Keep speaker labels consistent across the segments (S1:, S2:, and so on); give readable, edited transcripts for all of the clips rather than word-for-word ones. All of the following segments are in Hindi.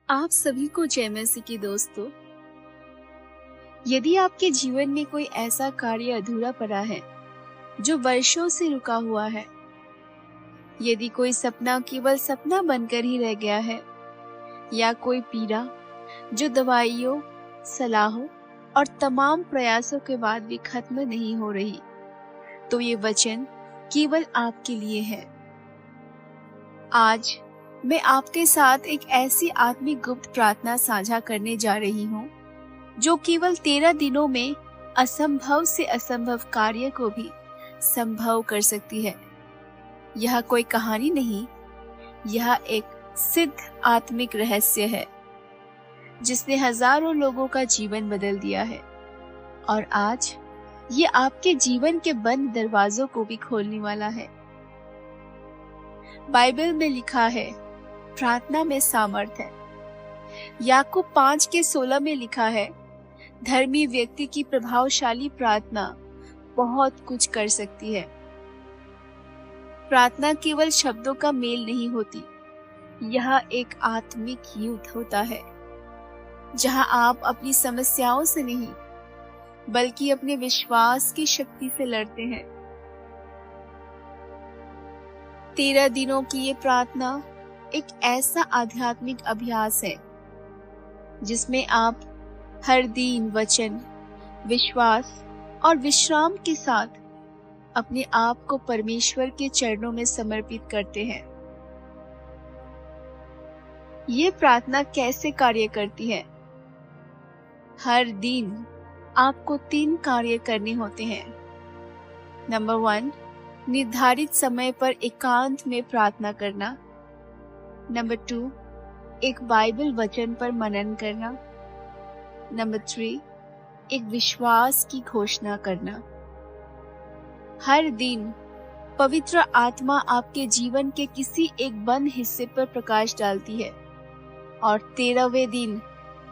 S1: आप सभी को जय मसीह की दोस्तों। यदि आपके जीवन में कोई ऐसा कार्य अधूरा पड़ा है जो वर्षों से रुका हुआ है, यदि कोई सपना केवल सपना बनकर ही रह गया है, या कोई पीड़ा जो दवाइयों, सलाहों और तमाम प्रयासों के बाद भी खत्म नहीं हो रही, तो ये वचन केवल आपके लिए है। आज मैं आपके साथ एक ऐसी आत्मिक गुप्त प्रार्थना साझा करने जा रही हूँ जो केवल 13 दिनों में असंभव से असंभव कार्य को भी संभव कर सकती है। यह कोई कहानी नहीं, यह एक सिद्ध आत्मिक रहस्य है जिसने हजारों लोगों का जीवन बदल दिया है, और आज ये आपके जीवन के बंद दरवाजों को भी खोलने वाला है। बाइबल में लिखा है, प्रार्थना में सामर्थ है। याकूब 5:16 में लिखा है, धर्मी व्यक्ति की प्रभावशाली प्रार्थना बहुत कुछ कर सकती है। प्रार्थना केवल शब्दों का मेल नहीं होती, यह एक आत्मिक युद्ध होता है जहां आप अपनी समस्याओं से नहीं बल्कि अपने विश्वास की शक्ति से लड़ते हैं। 13 दिनों की ये प्रार्थना एक ऐसा आध्यात्मिक अभ्यास है जिसमें आप हर दिन वचन, विश्वास और विश्राम के साथ अपने आप को परमेश्वर के चरणों में समर्पित करते हैं। ये प्रार्थना कैसे कार्य करती है? हर दिन आपको 3 कार्य करने होते हैं। नंबर 1, निर्धारित समय पर एकांत में प्रार्थना करना। नंबर 2, एक बाइबल वचन पर मनन करना। नंबर 3, एक विश्वास की घोषणा करना। हर दिन पवित्र आत्मा आपके जीवन के किसी एक बंद हिस्से पर प्रकाश डालती है, और 13वें दिन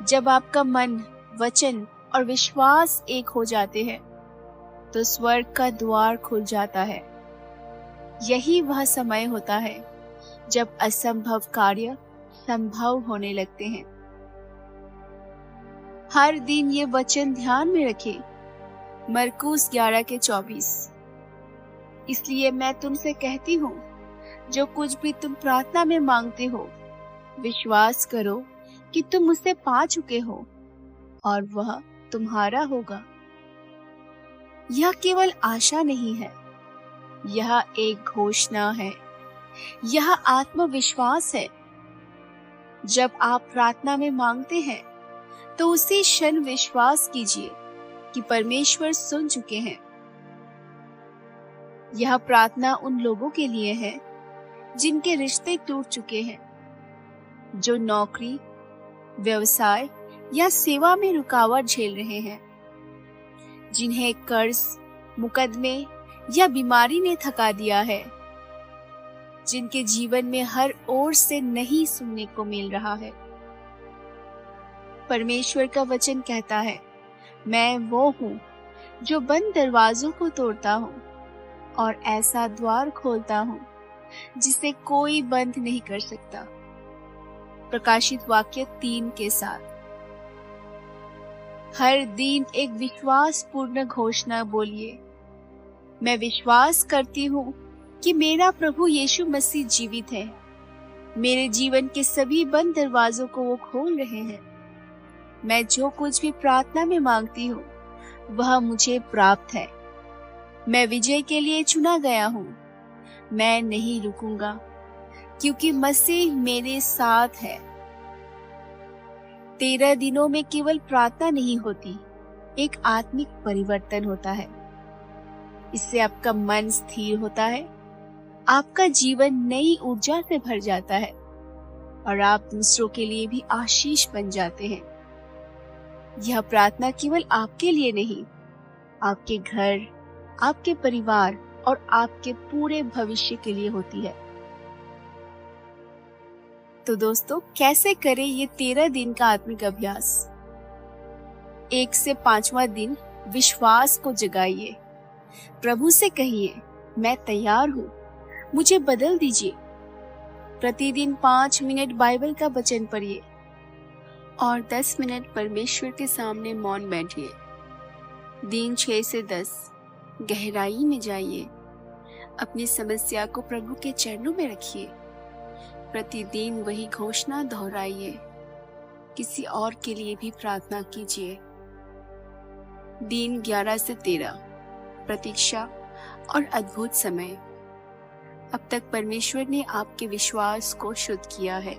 S1: जब आपका मन, वचन और विश्वास एक हो जाते हैं तो स्वर्ग का द्वार खुल जाता है। यही वह समय होता है जब असंभव कार्य संभव होने लगते हैं। हर दिन ये वचन ध्यान में रखें, मरकुस 11:24। इसलिए मैं तुमसे कहती हूँ, जो कुछ भी तुम प्रार्थना में मांगते हो, विश्वास करो कि तुम उसे पा चुके हो और वह तुम्हारा होगा। यह केवल आशा नहीं है, यह एक घोषणा है, यह आत्मविश्वास है। जब आप प्रार्थना में मांगते हैं तो उसी क्षण विश्वास कीजिए कि परमेश्वर सुन चुके हैं। यह प्रार्थना उन लोगों के लिए है जिनके रिश्ते टूट चुके हैं, जो नौकरी, व्यवसाय या सेवा में रुकावट झेल रहे हैं, जिन्हें कर्ज, मुकदमे या बीमारी ने थका दिया है, जिनके जीवन में हर ओर से नहीं सुनने को मिल रहा है। परमेश्वर का वचन कहता है, मैं वो हूँ जो बंद दरवाजों को तोड़ता हूँ और ऐसा द्वार खोलता हूँ जिसे कोई बंद नहीं कर सकता। प्रकाशित वाक्य 3 के साथ। हर दिन एक विश्वासपूर्ण घोषणा बोलिए, मैं विश्वास करती हूँ कि मेरा प्रभु यीशु मसीह जीवित है। मेरे जीवन के सभी बंद दरवाजों को वो खोल रहे हैं। मैं जो कुछ भी प्रार्थना में मांगती हूँ वह मुझे प्राप्त है। मैं विजय के लिए चुना गया हूँ। मैं नहीं रुकूंगा क्योंकि मसीह मेरे साथ है। 13 दिनों में केवल प्रार्थना नहीं होती, एक आत्मिक परिवर्तन होता है। इससे आपका मन स्थिर होता है, आपका जीवन नई ऊर्जा से भर जाता है और आप दूसरों के लिए भी आशीष बन जाते हैं। यह प्रार्थना केवल आपके लिए नहीं, आपके घर, आपके परिवार और आपके पूरे भविष्य के लिए होती है। तो दोस्तों, कैसे करें ये 13 दिन का आत्मिक अभ्यास? 1 से 5वां दिन विश्वास को जगाइए। प्रभु से कहिए, मैं तैयार हूँ, मुझे बदल दीजिए। प्रतिदिन 5 मिनट बाइबल का वचन पढ़िए, और 10 मिनट परमेश्वर के सामने मौन बैठिए। दिन 6 से 10 गहराई में जाइए। अपनी समस्या को प्रभु के चरणों में रखिए। प्रतिदिन वही घोषणा दोहराइए। किसी और के लिए भी प्रार्थना कीजिए। दिन 11 से 13 प्रतीक्षा और अद्भुत समय। अब तक परमेश्वर ने आपके विश्वास को शुद्ध किया है।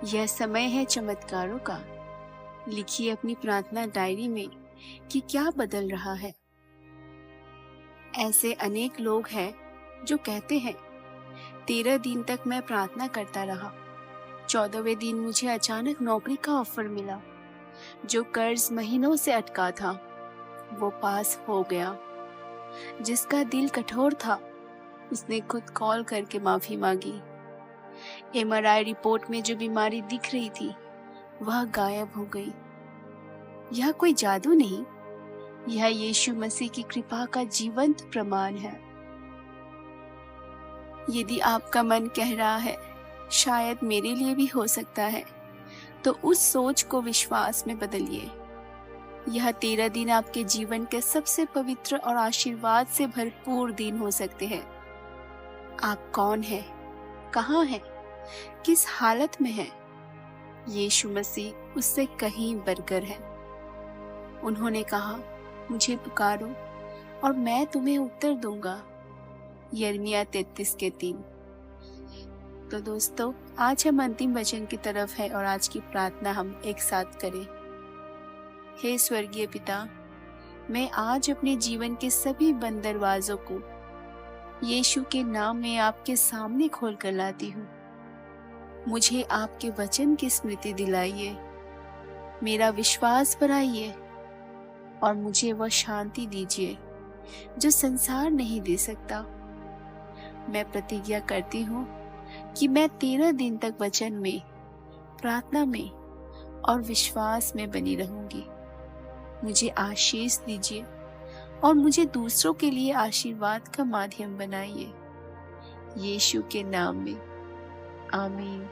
S1: यह समय है चमत्कारों का। लिखिए अपनी प्रार्थना डायरी में कि क्या बदल रहा है। ऐसे अनेक लोग हैं जो कहते हैं 13 दिन तक मैं प्रार्थना करता रहा, 14वें दिन मुझे अचानक नौकरी का ऑफर मिला। जो कर्ज महीनों से अटका था वो पास हो गया। जिसका दिल कठोर था उसने खुद कॉल करके माफी मांगी। MRI रिपोर्ट में जो बीमारी दिख रही थी वह गायब हो गई। यह कोई जादू नहीं, यह यीशु मसीह की कृपा का जीवंत प्रमाण है। यदि आपका मन कह रहा है शायद मेरे लिए भी हो सकता है, तो उस सोच को विश्वास में बदलिए। यह 13 दिन आपके जीवन के सबसे पवित्र और आशीर्वाद से भरपूर दिन हो सकते हैं। आप कौन हैं, कहाँ हैं, किस हालत में हैं? यीशु मसीह उससे कहीं बढ़कर है। उन्होंने कहा, मुझे पुकारो और मैं तुम्हें उत्तर दूंगा। यिर्मयाह 33:3। तो दोस्तों, आज हम अंतिम वचन की तरफ है और आज की प्रार्थना हम एक साथ करें। हे स्वर्गीय पिता, मैं आज अपने जीवन के सभी बंद दरवाजों को यीशु के नाम में आपके सामने खोल कर लाती हूँ। मुझे आपके वचन की स्मृति दिलाइए, मेरा विश्वास बढ़ाइए और मुझे वह शांति दीजिए जो संसार नहीं दे सकता। मैं प्रतिज्ञा करती हूँ कि मैं 13 दिन तक वचन में, प्रार्थना में और विश्वास में बनी रहूंगी। मुझे आशीष दीजिए और मुझे दूसरों के लिए आशीर्वाद का माध्यम बनाइए। यीशु के नाम में, आमीन।